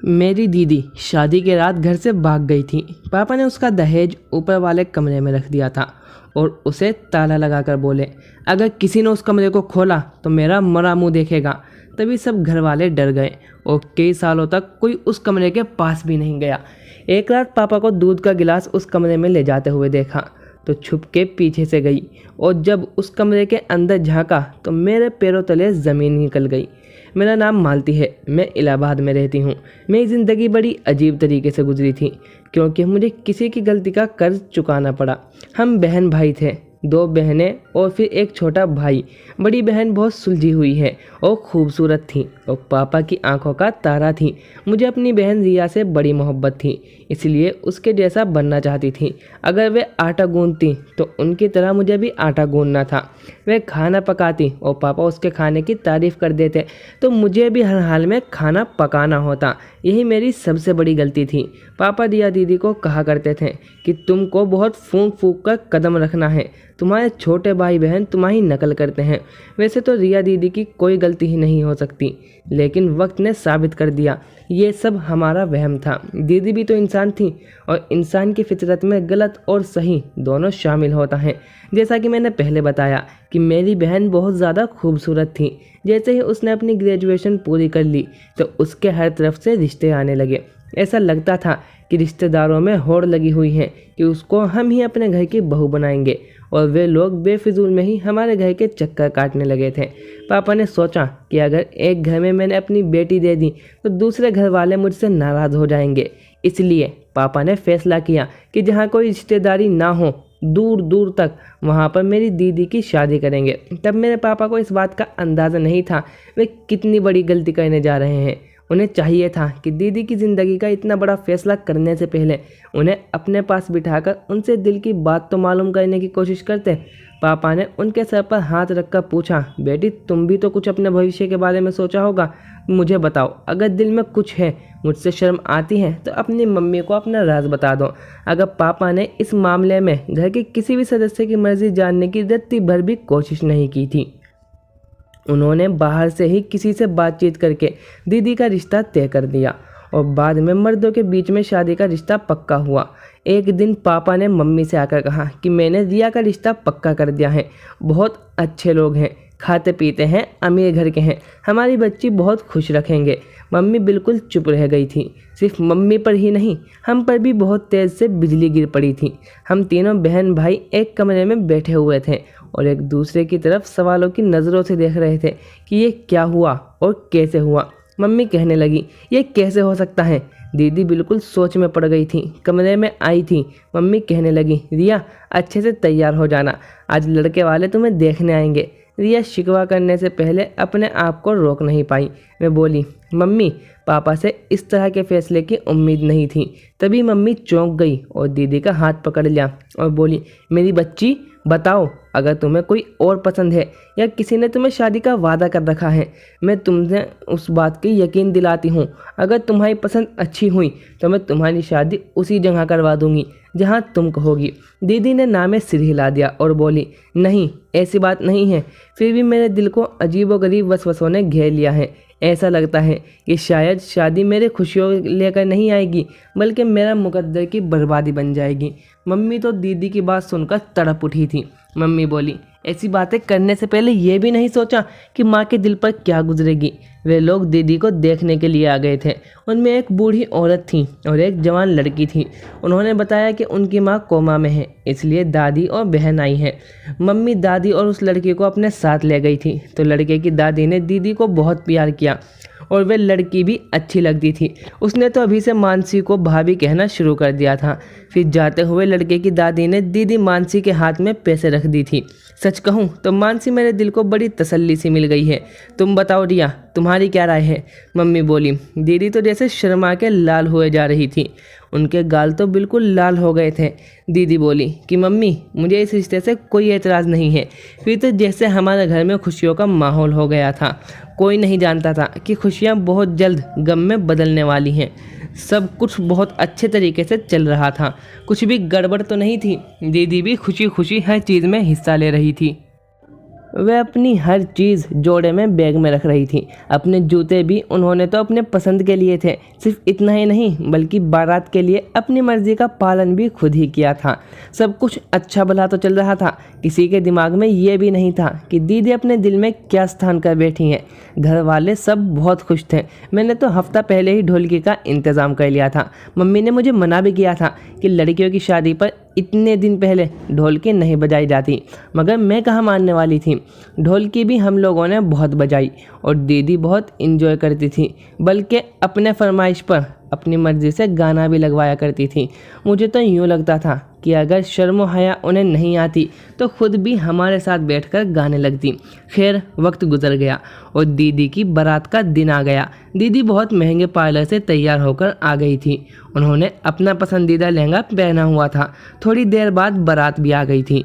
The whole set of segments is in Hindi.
मेरी दीदी शादी के रात घर से भाग गई थी। पापा ने उसका दहेज ऊपर वाले कमरे में रख दिया था और उसे ताला लगाकर बोले, अगर किसी ने उस कमरे को खोला तो मेरा मरा मुंह देखेगा। तभी सब घर वाले डर गए और कई सालों तक कोई उस कमरे के पास भी नहीं गया। एक रात पापा को दूध का गिलास उस कमरे में ले जाते हुए देखा तो छुप के पीछे से गई और जब उस कमरे के अंदर झांका तो मेरे पैरों तले ज़मीन निकल गई। मेरा नाम मालती है, मैं इलाहाबाद में रहती हूँ। मेरी ज़िंदगी बड़ी अजीब तरीके से गुजरी थी क्योंकि मुझे किसी की गलती का कर्ज चुकाना पड़ा। हम बहन भाई थे, 2 बहनें और फिर एक छोटा भाई। बड़ी बहन बहुत सुलझी हुई है और खूबसूरत थी और पापा की आंखों का तारा थी। मुझे अपनी बहन रिया से बड़ी मोहब्बत थी, इसलिए उसके जैसा बनना चाहती थी। अगर वे आटा गूंथती तो उनकी तरह मुझे भी आटा गूंथना था। वे खाना पकाती और पापा उसके खाने की तारीफ़ कर देते तो मुझे भी हर हाल में खाना पकाना होता। यही मेरी सबसे बड़ी गलती थी। पापा रिया दीदी को कहा करते थे कि तुमको बहुत फूंक फूंक कर कदम रखना है, तुम्हारे छोटे भाई बहन तुम्हारी नकल करते हैं। वैसे तो रिया दीदी की कोई गलती ही नहीं हो सकती, लेकिन वक्त ने साबित कर दिया ये सब हमारा वहम था। दीदी भी तो इंसान थी और इंसान की फितरत में गलत और सही दोनों शामिल होता है। जैसा कि मैंने पहले बताया कि मेरी बहन बहुत ज़्यादा खूबसूरत थी। जैसे ही उसने अपनी ग्रेजुएशन पूरी कर ली तो उसके हर तरफ से रिश्ते आने लगे। ऐसा लगता था कि रिश्तेदारों में होड़ लगी हुई है कि उसको हम ही अपने घर की बहू बनाएंगे और वे लोग बेफिजूल में ही हमारे घर के चक्कर काटने लगे थे। पापा ने सोचा कि अगर एक घर में मैंने अपनी बेटी दे दी तो दूसरे घर वाले मुझसे नाराज़ हो जाएंगे। इसलिए पापा ने फैसला किया कि जहाँ कोई रिश्तेदारी ना हो दूर दूर तक, वहाँ पर मेरी दीदी की शादी करेंगे। तब मेरे पापा को इस बात का अंदाज़ा नहीं था वे कितनी बड़ी गलती करने जा रहे हैं। उन्हें चाहिए था कि दीदी की ज़िंदगी का इतना बड़ा फैसला करने से पहले उन्हें अपने पास बिठाकर उनसे दिल की बात तो मालूम करने की कोशिश करते। पापा ने उनके सर पर हाथ रखकर पूछा, बेटी तुम भी तो कुछ अपने भविष्य के बारे में सोचा होगा, मुझे बताओ। अगर दिल में कुछ है, मुझसे शर्म आती है तो अपनी मम्मी को अपना राज बता दो। अगर पापा ने इस मामले में घर के किसी भी सदस्य की मर्जी जानने की रत्ती भर भी कोशिश नहीं की थी। उन्होंने बाहर से ही किसी से बातचीत करके दीदी का रिश्ता तय कर दिया और बाद में मर्दों के बीच में शादी का रिश्ता पक्का हुआ। एक दिन पापा ने मम्मी से आकर कहा कि मैंने रिया का रिश्ता पक्का कर दिया है। बहुत अच्छे लोग हैं, खाते पीते हैं, अमीर घर के हैं, हमारी बच्ची बहुत खुश रखेंगे। मम्मी बिल्कुल चुप रह गई थी। सिर्फ मम्मी पर ही नहीं, हम पर भी बहुत तेज़ से बिजली गिर पड़ी थी। हम तीनों बहन भाई एक कमरे में बैठे हुए थे और एक दूसरे की तरफ सवालों की नज़रों से देख रहे थे कि ये क्या हुआ और कैसे हुआ। मम्मी कहने लगी, ये कैसे हो सकता है। दीदी बिल्कुल सोच में पड़ गई थी। कमरे में आई थी, मम्मी कहने लगी, रिया अच्छे से तैयार हो जाना, आज लड़के वाले तुम्हें देखने आएंगे। रिया शिकवा करने से पहले अपने आप को रोक नहीं पाई। मैं बोली, मम्मी पापा से इस तरह के फैसले की उम्मीद नहीं थी। तभी मम्मी चौंक गई और दीदी का हाथ पकड़ लिया और बोली, मेरी बच्ची बताओ, अगर तुम्हें कोई और पसंद है या किसी ने तुम्हें शादी का वादा कर रखा है, मैं तुमसे उस बात की यकीन दिलाती हूँ। अगर तुम्हारी पसंद अच्छी हुई तो मैं तुम्हारी शादी उसी जगह करवा दूँगी जहाँ तुम कहोगी। दीदी ने नाम में सिर हिला दिया और बोली, नहीं ऐसी बात नहीं है। फिर भी मेरे दिल को अजीबोगरीब वसवसों ने घेर लिया है। ऐसा लगता है कि शायद शादी मेरे खुशियों लेकर नहीं आएगी बल्कि मेरा मुकद्दर की बर्बादी बन जाएगी। मम्मी तो दीदी की बात सुनकर तड़प उठी थी। मम्मी बोली, ऐसी बातें करने से पहले ये भी नहीं सोचा कि माँ के दिल पर क्या गुजरेगी। वे लोग दीदी को देखने के लिए आ गए थे। उनमें एक बूढ़ी औरत थी और एक जवान लड़की थी। उन्होंने बताया कि उनकी माँ कोमा में है, इसलिए दादी और बहन आई है। मम्मी दादी और उस लड़की को अपने साथ ले गई थी तो लड़के की दादी ने दीदी को बहुत प्यार किया और वे लड़की भी अच्छी लगती थी। उसने तो अभी से मानसी को भाभी कहना शुरू कर दिया था। फिर जाते हुए लड़के की दादी ने दीदी मानसी के हाथ में पैसे रख दी थी। सच कहूँ तो मानसी मेरे दिल को बड़ी तसल्ली सी मिल गई है। तुम बताओ रिया, तुम्हारी क्या राय है। मम्मी बोली, दीदी तो जैसे शर्मा के लाल हुए जा रही थी, उनके गाल तो बिल्कुल लाल हो गए थे। दीदी बोली कि मम्मी मुझे इस रिश्ते से कोई एतराज़ नहीं है। फिर तो जैसे हमारे घर में खुशियों का माहौल हो गया था। कोई नहीं जानता था कि खुशियाँ बहुत जल्द गम में बदलने वाली हैं। सब कुछ बहुत अच्छे तरीके से चल रहा था, कुछ भी गड़बड़ तो नहीं थी। दीदी भी खुशी खुशी हर चीज़ में हिस्सा ले रही थी। वह अपनी हर चीज़ जोड़े में बैग में रख रही थी। अपने जूते भी उन्होंने तो अपने पसंद के लिए थे। सिर्फ इतना ही नहीं बल्कि बारात के लिए अपनी मर्जी का पालन भी खुद ही किया था। सब कुछ अच्छा भला तो चल रहा था। किसी के दिमाग में ये भी नहीं था कि दीदी अपने दिल में क्या स्थान कर बैठी हैं। घर वाले सब बहुत खुश थे। मैंने तो हफ्ता पहले ही ढोलकी का इंतज़ाम कर लिया था। मम्मी ने मुझे मना भी किया था कि लड़कियों की शादी पर इतने दिन पहले ढोलकी नहीं बजाई जाती, मगर मैं कहाँ मानने वाली थी। ढोलकी भी हम लोगों ने बहुत बजाई और दीदी बहुत इंजॉय करती थी, बल्कि अपने फरमाइश पर अपनी मर्ज़ी से गाना भी लगवाया करती थी। मुझे तो यूँ लगता था कि अगर शर्म व हया उन्हें नहीं आती तो खुद भी हमारे साथ बैठकर गाने लगती। खैर वक्त गुजर गया और दीदी की बारात का दिन आ गया। दीदी बहुत महंगे पार्लर से तैयार होकर आ गई थी। उन्होंने अपना पसंदीदा लहंगा पहना हुआ था। थोड़ी देर बाद बारात भी आ गई थी।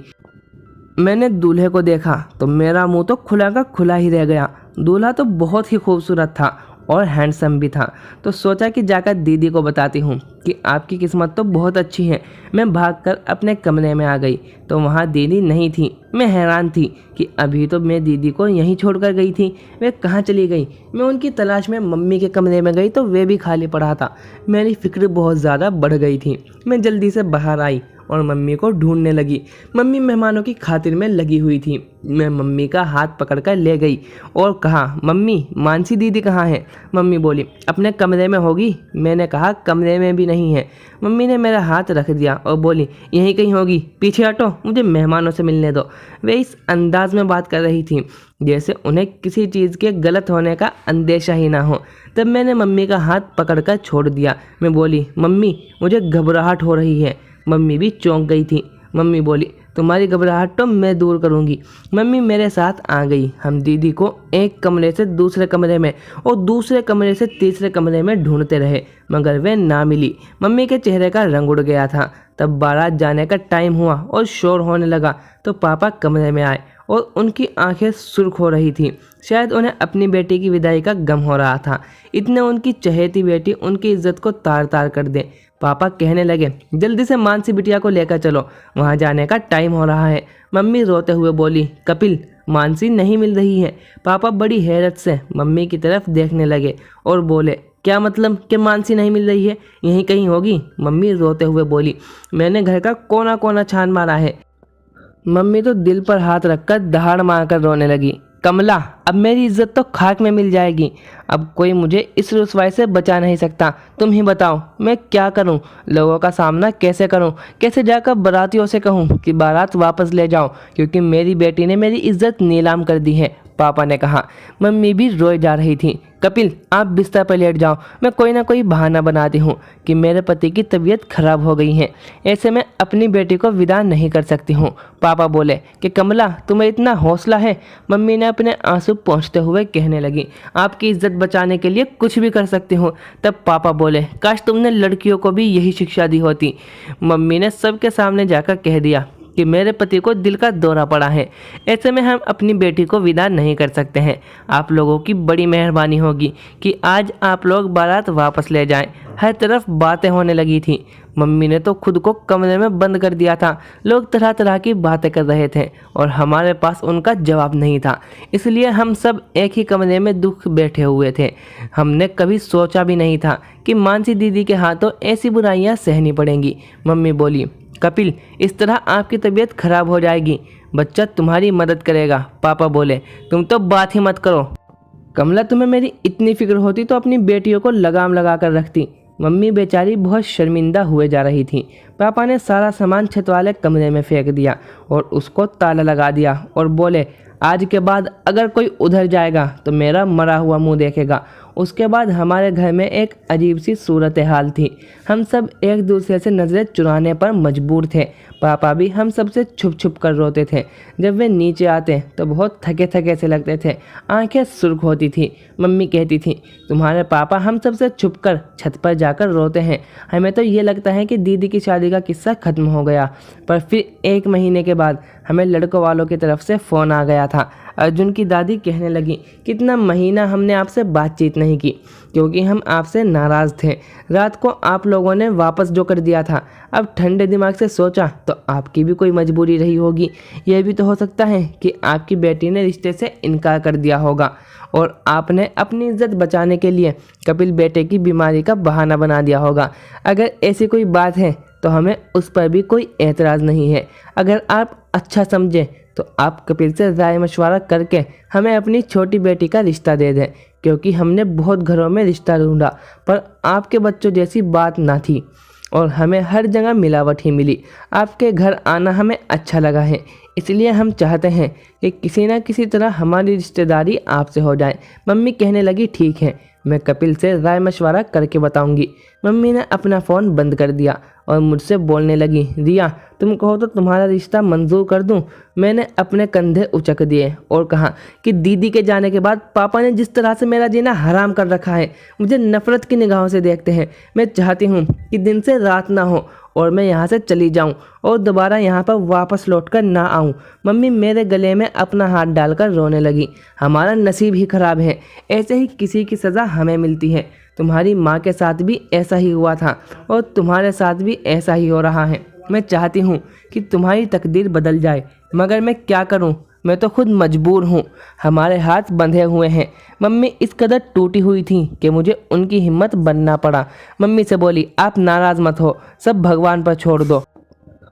मैंने दूल्हे को देखा तो मेरा मुंह तो खुला का खुला ही रह गया। दूल्हा तो बहुत ही खूबसूरत था और हैंडसम भी था। तो सोचा कि जाकर दीदी को बताती हूँ कि आपकी किस्मत तो बहुत अच्छी है। मैं भागकर अपने कमरे में आ गई तो वहाँ दीदी नहीं थी। मैं हैरान थी कि अभी तो मैं दीदी को यहीं छोड़कर गई थी, वे कहाँ चली गई। मैं उनकी तलाश में मम्मी के कमरे में गई तो वे भी खाली पड़ा था। मेरी फिक्र बहुत ज़्यादा बढ़ गई थी। मैं जल्दी से बाहर आई और मम्मी को ढूंढने लगी। मम्मी मेहमानों की खातिर में लगी हुई थी। मैं मम्मी का हाथ पकड़कर ले गई और कहा, मम्मी मानसी दीदी कहाँ है? मम्मी बोली, अपने कमरे में होगी। मैंने कहा, कमरे में भी नहीं है। मम्मी ने मेरा हाथ रख दिया और बोली, यहीं कहीं होगी, पीछे हटो, मुझे मेहमानों से मिलने दो। वे इस अंदाज में बात कर रही थी जैसे उन्हें किसी चीज़ के गलत होने का अंदेशा ही ना हो। तब मैंने मम्मी का हाथ पकड़कर छोड़ दिया। मैं बोली, मम्मी मुझे घबराहट हो रही है। मम्मी भी चौंक गई थी। मम्मी बोली, तुम्हारी घबराहट तो मैं दूर करूंगी। मम्मी मेरे साथ आ गई। हम दीदी को एक कमरे से दूसरे कमरे में और दूसरे कमरे से तीसरे कमरे में ढूंढते रहे, मगर वे ना मिली। मम्मी के चेहरे का रंग उड़ गया था। तब बारात जाने का टाइम हुआ और शोर होने लगा तो पापा कमरे में आए और उनकी आंखें सुर्ख हो रही थी। शायद उन्हें अपनी बेटी की विदाई का गम हो रहा था। इतने उनकी चहेती बेटी उनकी इज्जत को तार तार कर दे। पापा कहने लगे, जल्दी से मानसी बिटिया को लेकर चलो, वहाँ जाने का टाइम हो रहा है। मम्मी रोते हुए बोली, कपिल मानसी नहीं मिल रही है। पापा बड़ी हैरत से मम्मी की तरफ देखने लगे और बोले, क्या मतलब कि मानसी नहीं मिल रही है? यहीं कहीं होगी। मम्मी रोते हुए बोली, मैंने घर का कोना कोना छान मारा है। मम्मी तो दिल पर हाथ रखकर दहाड़ मारकर रोने लगी। कमला, अब मेरी इज्जत तो खाक में मिल जाएगी। अब कोई मुझे इस रुसवाई से बचा नहीं सकता। तुम ही बताओ मैं क्या करूं? लोगों का सामना कैसे करूं? कैसे जाकर बारातियों से कहूं कि बारात वापस ले जाओ, क्योंकि मेरी बेटी ने मेरी इज्जत नीलाम कर दी है? पापा ने कहा। मम्मी भी रोए जा रही थी। कपिल आप बिस्तर पर लेट जाओ, मैं कोई ना कोई बहाना बनाती हूँ कि मेरे पति की तबीयत खराब हो गई है, ऐसे में अपनी बेटी को विदा नहीं कर सकती हूँ। पापा बोले कि कमला तुम्हें इतना हौसला है? मम्मी ने अपने आंसू पोंछते हुए कहने लगी, आपकी इज्जत बचाने के लिए कुछ भी कर सकती हूँ। तब पापा बोले, काश तुमने लड़कियों को भी यही शिक्षा दी होती। मम्मी ने सबके सामने जाकर कह दिया कि मेरे पति को दिल का दौरा पड़ा है, ऐसे में हम अपनी बेटी को विदा नहीं कर सकते हैं। आप लोगों की बड़ी मेहरबानी होगी कि आज आप लोग बारात वापस ले जाएं। हर तरफ बातें होने लगी थी। मम्मी ने तो खुद को कमरे में बंद कर दिया था। लोग तरह तरह की बातें कर रहे थे और हमारे पास उनका जवाब नहीं था, इसलिए हम सब एक ही कमरे में दुख बैठे हुए थे। हमने कभी सोचा भी नहीं था कि मानसी दीदी के हाथों ऐसी बुराइयां सहनी पड़ेंगी। मम्मी बोली, कपिल इस तरह आपकी तबीयत खराब हो जाएगी, बच्चा तुम्हारी मदद करेगा। पापा बोले, तुम तो बात ही मत करो। कमला तुम्हें मेरी इतनी फिक्र होती तो अपनी बेटियों को लगाम लगा कर रखती। मम्मी बेचारी बहुत शर्मिंदा हुए जा रही थी। पापा ने सारा सामान छत वाले कमरे में फेंक दिया और उसको ताला लगा दिया और बोले, आज के बाद अगर कोई उधर जाएगा तो मेरा मरा हुआ मुंह देखेगा। उसके बाद हमारे घर में एक अजीब सी सूरत हाल थी। हम सब एक दूसरे से नज़रें चुराने पर मजबूर थे। पापा भी हम सब से छुप छुप कर रोते थे। जब वे नीचे आते तो बहुत थके थके से लगते थे, आंखें सुर्ख होती थी। मम्मी कहती थी, तुम्हारे पापा हम सब से छुप कर छत पर जाकर रोते हैं। हमें तो ये लगता है कि दीदी की शादी का किस्सा ख़त्म हो गया। पर फिर 1 महीने के बाद हमें लड़कों वालों की तरफ से फ़ोन आ गया था। अर्जुन की दादी कहने लगी, कितना महीना हमने आपसे बातचीत नहीं नहीं की, क्योंकि हम आपसे नाराज़ थे। रात को आप लोगों ने वापस जो कर दिया था, अब ठंडे दिमाग से सोचा तो आपकी भी कोई मजबूरी रही होगी। यह भी तो हो सकता है कि आपकी बेटी ने रिश्ते से इनकार कर दिया होगा और आपने अपनी इज्जत बचाने के लिए कपिल बेटे की बीमारी का बहाना बना दिया होगा। अगर ऐसी कोई बात है तो हमें उस पर भी कोई एतराज़ नहीं है। अगर आप अच्छा समझें तो आप कपिल से राय मशवरा करके हमें अपनी छोटी बेटी का रिश्ता दे दें, क्योंकि हमने बहुत घरों में रिश्ता ढूंढा पर आपके बच्चों जैसी बात ना थी और हमें हर जगह मिलावट ही मिली। आपके घर आना हमें अच्छा लगा है, इसलिए हम चाहते हैं कि किसी न किसी तरह हमारी रिश्तेदारी आपसे हो जाए। मम्मी कहने लगी, ठीक है, मैं कपिल से राय मशवरा करके बताऊंगी। मम्मी ने अपना फ़ोन बंद कर दिया और मुझसे बोलने लगी, रिया तुम कहो तो तुम्हारा रिश्ता मंजूर कर दूं। मैंने अपने कंधे उचक दिए और कहा कि दीदी के जाने के बाद पापा ने जिस तरह से मेरा जीना हराम कर रखा है, मुझे नफ़रत की निगाहों से देखते हैं। मैं चाहती हूँ कि दिन से रात ना हो और मैं यहाँ से चली जाऊँ और दोबारा यहाँ पर वापस लौटकर ना आऊँ। मम्मी मेरे गले में अपना हाथ डालकर रोने लगी। हमारा नसीब ही खराब है, ऐसे ही किसी की सज़ा हमें मिलती है। तुम्हारी माँ के साथ भी ऐसा ही हुआ था और तुम्हारे साथ भी ऐसा ही हो रहा है। मैं चाहती हूँ कि तुम्हारी तकदीर बदल जाए, मगर मैं क्या करूँ, मैं तो खुद मजबूर हूँ। हमारे हाथ बंधे हुए हैं। मम्मी इस कदर टूटी हुई थी कि मुझे उनकी हिम्मत बनना पड़ा। मम्मी से बोली, आप नाराज़ मत हो, सब भगवान पर छोड़ दो,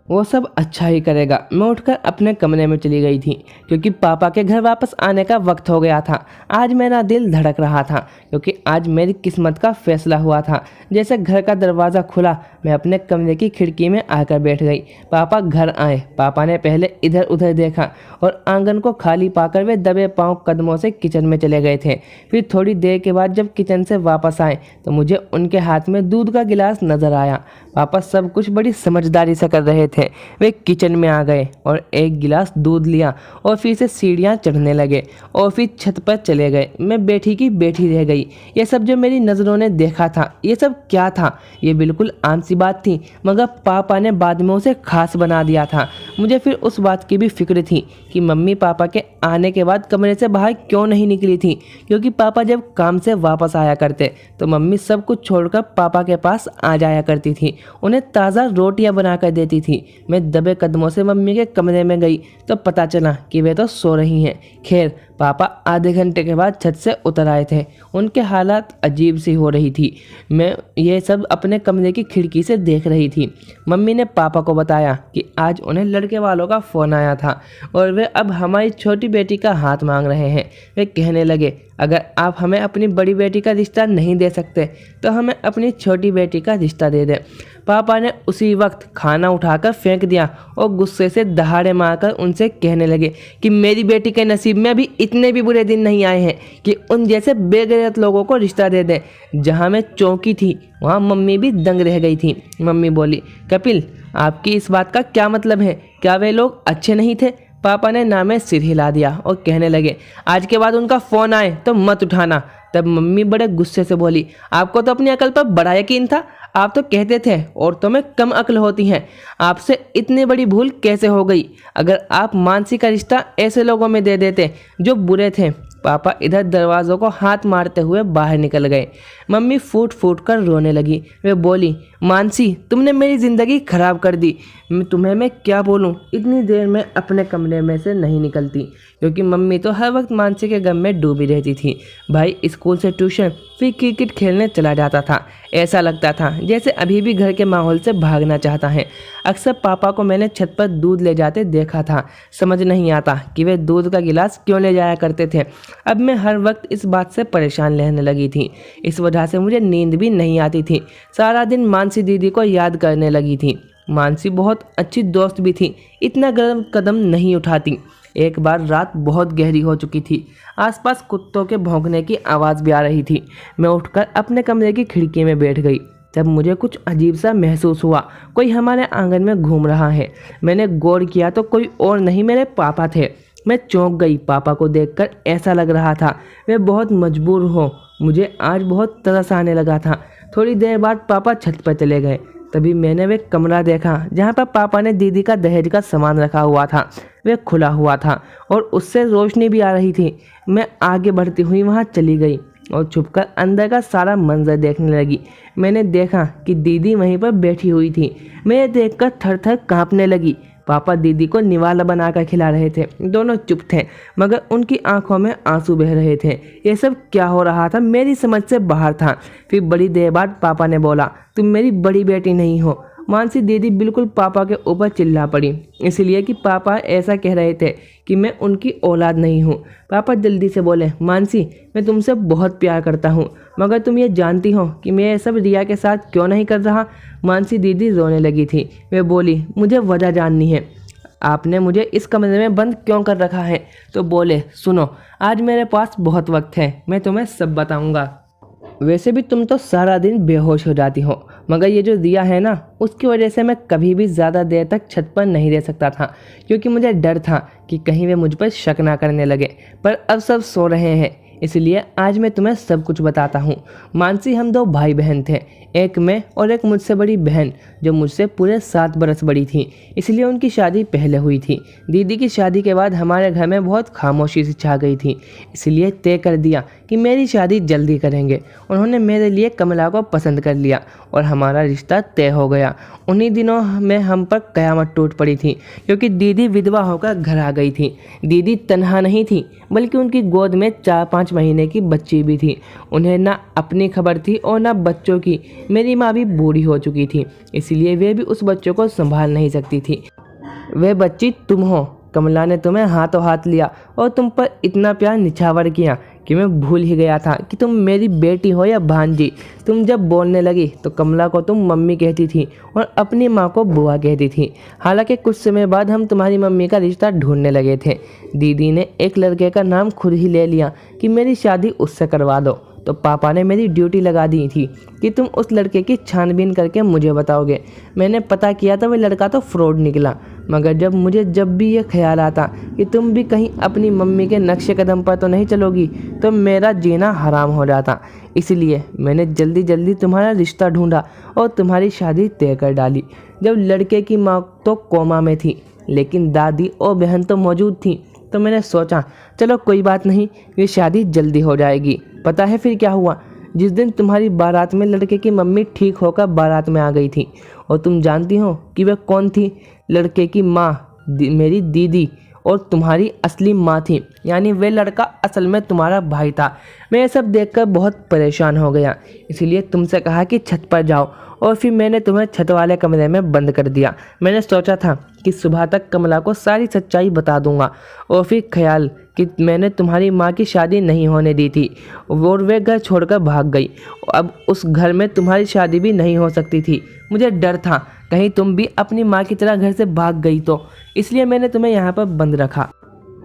वो सब अच्छा ही करेगा। मैं उठकर अपने कमरे में चली गई थी, क्योंकि पापा के घर वापस आने का वक्त हो गया था। आज मेरा दिल धड़क रहा था, क्योंकि आज मेरी किस्मत का फैसला हुआ था। जैसे घर का दरवाज़ा खुला, मैं अपने कमरे की खिड़की में आकर बैठ गई। पापा घर आए। पापा ने पहले इधर उधर देखा और आंगन को खाली पाकर वे दबे पाँव कदमों से किचन में चले गए थे। फिर थोड़ी देर के बाद जब किचन से वापस आए तो मुझे उनके हाथ में दूध का गिलास नजर आया। पापा सब कुछ बड़ी समझदारी से कर रहे थे। वे किचन में आ गए और एक गिलास दूध लिया और फिर से सीढ़ियाँ चढ़ने लगे और फिर छत पर चले गए। मैं बैठी की बैठी रह गई। ये सब जो मेरी नज़रों ने देखा था, ये सब क्या था? ये बिल्कुल आम सी बात थी, मगर पापा ने बाद में उसे खास बना दिया था। मुझे फिर उस बात की भी फिक्र थी कि मम्मी पापा के आने के बाद कमरे से बाहर क्यों नहीं निकली थी, क्योंकि पापा जब काम से वापस आया करते तो मम्मी सब कुछ छोड़कर पापा के पास आ जाया करती थी, उन्हें ताज़ा रोटियां बनाकर देती थी। मैं दबे कदमों से मम्मी के कमरे में गई तो पता चला कि वे तो सो रही हैं। खैर, पापा आधे घंटे के बाद छत से उतर आए थे। उनके हालात अजीब सी हो रही थी। मैं ये सब अपने कमरे की खिड़की से देख रही थी। मम्मी ने पापा को बताया कि आज उन्हें लड़के वालों का फ़ोन आया था और वे अब हमारी छोटी बेटी का हाथ मांग रहे हैं। वे कहने लगे, अगर आप हमें अपनी बड़ी बेटी का रिश्ता नहीं दे सकते तो हमें अपनी छोटी बेटी का रिश्ता दे दें। पापा ने उसी वक्त खाना उठाकर फेंक दिया और गुस्से से दहाड़े मारकर उनसे कहने लगे कि मेरी बेटी के नसीब में अभी इतने भी बुरे दिन नहीं आए हैं कि उन जैसे बेगैरत लोगों को रिश्ता दे दें। जहाँ मैं चौंकी थी वहाँ मम्मी भी दंग रह गई थी। मम्मी बोली, कपिल आपकी इस बात का क्या मतलब है? क्या वे लोग अच्छे नहीं थे? पापा ने ना में सिर हिला दिया और कहने लगे, आज के बाद उनका फ़ोन आए तो मत उठाना। तब मम्मी बड़े गुस्से से बोली, आपको तो अपनी अकल पर बड़ा यकीन था। आप तो कहते थे औरतों में कम अक्ल होती हैं। आपसे इतनी बड़ी भूल कैसे हो गई? अगर आप मानसी का रिश्ता ऐसे लोगों में दे देते जो बुरे थे। पापा इधर दरवाज़ों को हाथ मारते हुए बाहर निकल गए। मम्मी फूट फूट कर रोने लगी। वे बोली, मानसी तुमने मेरी ज़िंदगी ख़राब कर दी। तुम्हें मैं क्या बोलूं? इतनी देर में अपने कमरे में से नहीं निकलती, क्योंकि मम्मी तो हर वक्त मानसी के गम में डूबी रहती थी। भाई स्कूल से ट्यूशन फिर क्रिकेट खेलने चला जाता था। ऐसा लगता था जैसे अभी भी घर के माहौल से भागना चाहता है। अक्सर पापा को मैंने छत पर दूध ले जाते देखा था। समझ नहीं आता कि वे दूध का गिलास क्यों ले जाया करते थे। अब मैं हर वक्त इस बात से परेशान रहने लगी थी। इस वजह से मुझे नींद भी नहीं आती थी। सारा दिन मानसी दीदी को याद करने लगी थी। मानसी बहुत अच्छी दोस्त भी थी, इतना गर्म कदम नहीं उठाती। एक बार रात बहुत गहरी हो चुकी थी। आसपास कुत्तों के भौंकने की आवाज़ भी आ रही थी। मैं उठकर अपने कमरे की खिड़की में बैठ गई। तब मुझे कुछ अजीब सा महसूस हुआ, कोई हमारे आंगन में घूम रहा है। मैंने गौर किया तो कोई और नहीं, मेरे पापा थे। मैं चौंक गई। पापा को देखकर ऐसा लग रहा था वे बहुत मजबूर हो। मुझे आज बहुत तरस आने लगा था। थोड़ी देर बाद पापा छत पर चले गए। तभी मैंने वे कमरा देखा जहाँ पर पापा ने दीदी का दहेज का सामान रखा हुआ था। वे खुला हुआ था और उससे रोशनी भी आ रही थी। मैं आगे बढ़ती हुई वहाँ चली गई। और छुपकर अंदर का सारा मंजर देखने लगी। मैंने देखा कि दीदी वहीं पर बैठी हुई थी। मैं देखकर थर थर काँपने लगी। पापा दीदी को निवाला बनाकर खिला रहे थे। दोनों चुप थे, मगर उनकी आंखों में आंसू बह रहे थे। ये सब क्या हो रहा था मेरी समझ से बाहर था। फिर बड़ी देर बाद पापा ने बोला, तुम मेरी बड़ी बेटी नहीं हो। मानसी दीदी बिल्कुल पापा के ऊपर चिल्ला पड़ी, इसलिए कि पापा ऐसा कह रहे थे कि मैं उनकी औलाद नहीं हूँ। पापा जल्दी से बोले, मानसी मैं तुमसे बहुत प्यार करता हूँ, मगर तुम ये जानती हो कि मैं ये सब रिया के साथ क्यों नहीं कर रहा। मानसी दीदी रोने लगी थी। वे बोली, मुझे वजह जाननी है, आपने मुझे इस कमरे में बंद क्यों कर रखा है। तो बोले, सुनो आज मेरे पास बहुत वक्त है, मैं तुम्हें सब बताऊँगा। वैसे भी तुम तो सारा दिन बेहोश हो जाती हो, मगर ये जो रिया है ना, उसकी वजह से मैं कभी भी ज़्यादा देर तक छत पर नहीं रह सकता था, क्योंकि मुझे डर था कि कहीं वे मुझ पर शक ना करने लगे। पर अब सब सो रहे हैं, इसलिए आज मैं तुम्हें सब कुछ बताता हूँ। मानसी हम 2 भाई बहन थे, एक मैं और एक मुझसे बड़ी बहन जो मुझसे पूरे 7 बरस बड़ी थी, इसलिए उनकी शादी पहले हुई थी। दीदी की शादी के बाद हमारे घर में बहुत खामोशी सी छा गई थी, इसलिए तय कर दिया कि मेरी शादी जल्दी करेंगे। उन्होंने मेरे लिए कमला को पसंद कर लिया और हमारा रिश्ता तय हो गया। उन्हीं दिनों में हम पर कयामत टूट पड़ी थी, क्योंकि दीदी विधवा होकर घर आ गई थी। दीदी तन्हा नहीं थी, बल्कि उनकी गोद में 4-5 महीने की बच्ची भी थी। उन्हें ना अपनी खबर थी और ना बच्चों की। मेरी माँ भी बूढ़ी हो चुकी थी, इसलिए वे भी उस बच्चों को संभाल नहीं सकती थी। वे बच्ची तुम हो। कमला ने तुम्हें हाथों हाथ लिया और तुम पर इतना प्यार निछावर किया कि मैं भूल ही गया था कि तुम मेरी बेटी हो या भांजी। तुम जब बोलने लगी तो कमला को तुम मम्मी कहती थी और अपनी माँ को बुआ कहती थी। हालांकि कुछ समय बाद हम तुम्हारी मम्मी का रिश्ता ढूंढने लगे थे। दीदी ने एक लड़के का नाम खुद ही ले लिया कि मेरी शादी उससे करवा दो। तो पापा ने मेरी ड्यूटी लगा दी थी कि तुम उस लड़के की छानबीन करके मुझे बताओगे। मैंने पता किया तो वह लड़का तो फ्रॉड निकला, मगर जब भी ये ख्याल आता कि तुम भी कहीं अपनी मम्मी के नक्शे कदम पर तो नहीं चलोगी, तो मेरा जीना हराम हो जाता। इसलिए मैंने जल्दी जल्दी तुम्हारा रिश्ता ढूंढा और तुम्हारी शादी तय कर डाली। जब लड़के की माँ तो कोमा में थी, लेकिन दादी और बहन तो मौजूद थी, तो मैंने सोचा चलो कोई बात नहीं, ये शादी जल्दी हो जाएगी। पता है फिर क्या हुआ? जिस दिन तुम्हारी बारात में लड़के की मम्मी ठीक होकर बारात में आ गई थी, और तुम जानती हो कि वह कौन थी? लड़के की माँ, मेरी दीदी, और तुम्हारी असली माँ थी, यानी वे लड़का असल में तुम्हारा भाई था। मैं ये सब देखकर बहुत परेशान हो गया, इसलिए तुमसे कहा कि छत पर जाओ, और फिर मैंने तुम्हें छत वाले कमरे में बंद कर दिया। मैंने सोचा था कि सुबह तक कमला को सारी सच्चाई बता दूंगा, और फिर ख्याल कि मैंने तुम्हारी माँ की शादी नहीं होने दी थी और वे घर छोड़कर भाग गई। अब उस घर में तुम्हारी शादी भी नहीं हो सकती थी। मुझे डर था कहीं तुम भी अपनी माँ की तरह घर से भाग गई तो, इसलिए मैंने तुम्हें यहाँ पर बंद रखा।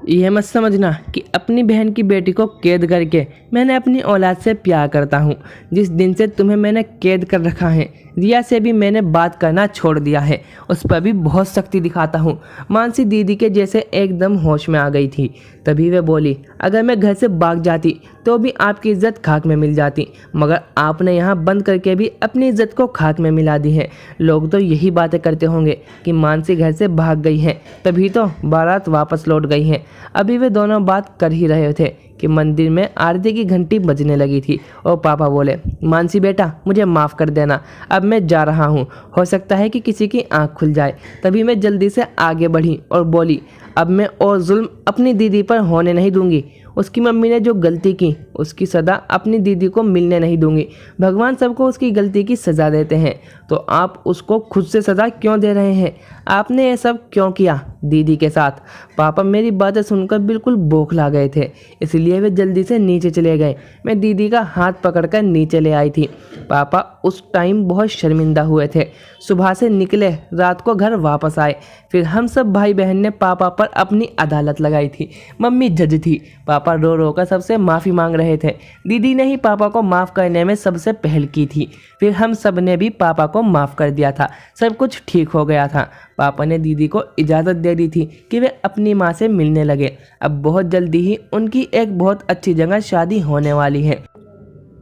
यह मत समझना कि अपनी बहन की बेटी को कैद करके मैंने अपनी औलाद से प्यार करता हूँ। जिस दिन से तुम्हें मैंने कैद कर रखा है, रिया से भी मैंने बात करना छोड़ दिया है, उस पर भी बहुत सख्ती दिखाता हूँ। मानसी दीदी के जैसे एकदम होश में आ गई थी। तभी वे बोली, अगर मैं घर से भाग जाती तो भी आपकी इज्जत खाक में मिल जाती, मगर आपने यहाँ बंद करके भी अपनी इज्जत को खाक में मिला दी है। लोग तो यही बातें करते होंगे कि मानसी घर से भाग गई है, तभी तो बारात वापस लौट गई है। अभी वे दोनों बात कर ही रहे थे कि मंदिर में आरती की घंटी बजने लगी थी और पापा बोले, मानसी बेटा मुझे माफ़ कर देना, अब मैं जा रहा हूँ, हो सकता है कि किसी की आँख खुल जाए। तभी मैं जल्दी से आगे बढ़ी और बोली, अब मैं और जुल्म अपनी दीदी पर होने नहीं दूंगी। उसकी मम्मी ने जो गलती की उसकी सज़ा अपनी दीदी को मिलने नहीं दूंगी। भगवान सबको उसकी गलती की सज़ा देते हैं, तो आप उसको खुद से सज़ा क्यों दे रहे हैं? आपने ये सब क्यों किया दीदी के साथ? पापा मेरी बातें सुनकर बिल्कुल बौखला गए थे, इसलिए वे जल्दी से नीचे चले गए। मैं दीदी का हाथ पकड़कर नीचे ले आई थी। पापा उस टाइम बहुत शर्मिंदा हुए थे। सुबह से निकले, रात को घर वापस आए। फिर हम सब भाई बहन ने पापा पर अपनी अदालत लगाई थी। मम्मी जज थी। पापा रो रो कर सबसे माफ़ी मांग रहे थे। दीदी ने ही पापा को माफ़ करने में सबसे पहल की थी। फिर हम सब ने भी पापा को माफ़ कर दिया था। सब कुछ ठीक हो गया था। पापा ने दीदी को इजाज़त दे दी थी कि वे अपनी माँ से मिलने लगे। अब बहुत जल्दी ही उनकी एक बहुत अच्छी जगह शादी होने वाली है।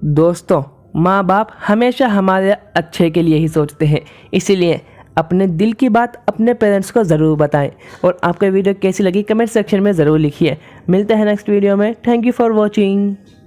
दोस्तों, माँ बाप हमेशा हमारे अच्छे के लिए ही सोचते हैं, इसीलिए अपने दिल की बात अपने पेरेंट्स को ज़रूर बताएं। और आपको वीडियो कैसी लगी कमेंट सेक्शन में ज़रूर लिखिए। मिलते हैं नेक्स्ट वीडियो में। Thank you for watching.